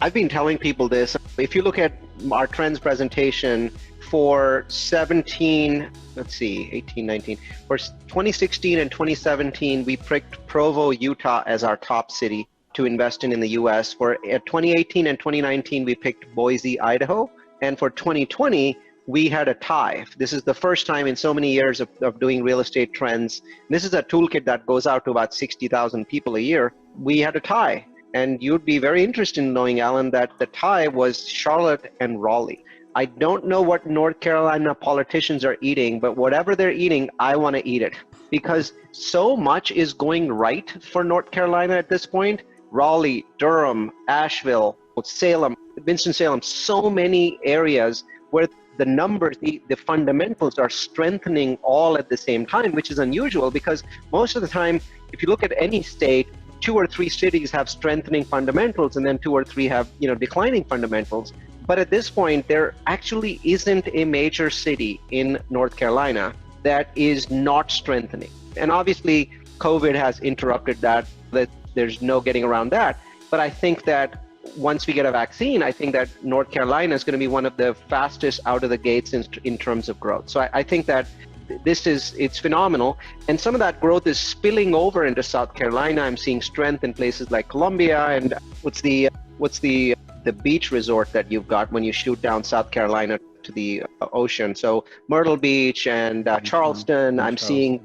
I've been telling people this. If you look at our trends presentation for 17, let's see, 18, 19, for 2016 and 2017, we picked Provo, Utah as our top city to invest in the US. For 2018 and 2019, we picked Boise, Idaho. And for 2020, we had a tie. This is the first time in so many years of doing real estate trends. This is a toolkit that goes out to about 60,000 people a year. We had a tie. And you'd be very interested in knowing, Alan, that the tie was Charlotte and Raleigh. I don't know what North Carolina politicians are eating, but whatever they're eating, I want to eat it. Because so much is going right for North Carolina at this point. Raleigh, Durham, Asheville, Salem, Winston-Salem, so many areas where the numbers, the fundamentals are strengthening all at the same time, which is unusual because most of the time, if you look at any state, 2 or 3 cities have strengthening fundamentals and then 2 or 3 have declining fundamentals. But at this point, there actually isn't a major city in North Carolina that is not strengthening. And obviously, COVID has interrupted that there's no getting around that. But I think that once we get a vaccine, I think that North Carolina is going to be one of the fastest out of the gates in terms of growth. So I think that it's phenomenal. And some of that growth is spilling over into South Carolina. I'm seeing strength in places like Columbia and what's the beach resort that you've got when you shoot down South Carolina to the ocean. So Myrtle Beach and Charleston, I'm seeing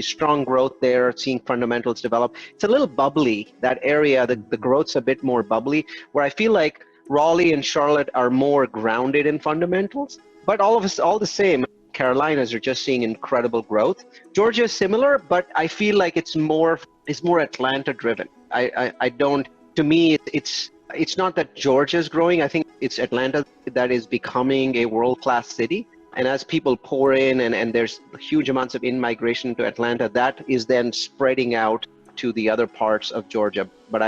strong growth there, seeing fundamentals develop. It's a little bubbly, that area, the growth's a bit more bubbly, where I feel like Raleigh and Charlotte are more grounded in fundamentals. But all the same, Carolinas are just seeing incredible growth. Georgia is similar, but I feel like it's more Atlanta driven. To me, it's not that Georgia is growing. I think it's Atlanta that is becoming a world-class city. And as people pour in and there's huge amounts of in-migration to Atlanta, that is then spreading out to the other parts of Georgia. But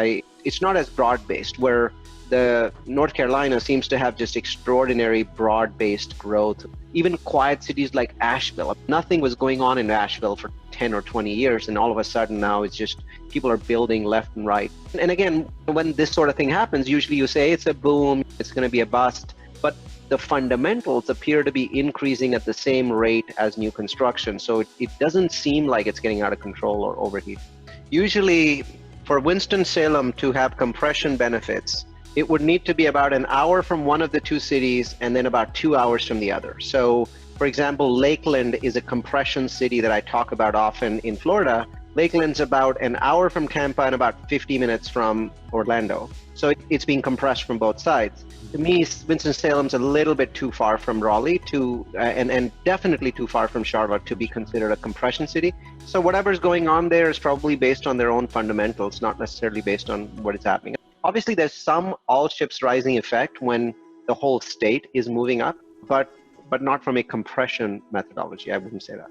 it's not as broad-based, where the North Carolina seems to have just extraordinary broad-based growth. Even quiet cities like Asheville, nothing was going on in Asheville for 10 or 20 years, and all of a sudden now it's just people are building left and right. And again, when this sort of thing happens, usually you say it's a boom, it's going to be a bust, but the fundamentals appear to be increasing at the same rate as new construction. So it doesn't seem like it's getting out of control or overheat. Usually for Winston-Salem to have compression benefits, it would need to be about an hour from one of the 2 cities and then about 2 hours from the other. So, for example, Lakeland is a compression city that I talk about often in Florida. Lakeland's about an hour from Tampa and about 50 minutes from Orlando. So it's being compressed from both sides. To me, Winston-Salem's a little bit too far from Raleigh and definitely too far from Charlotte to be considered a compression city. So whatever's going on there is probably based on their own fundamentals, not necessarily based on what is happening. Obviously, there's some all ships rising effect when the whole state is moving up, but not from a compression methodology. I wouldn't say that.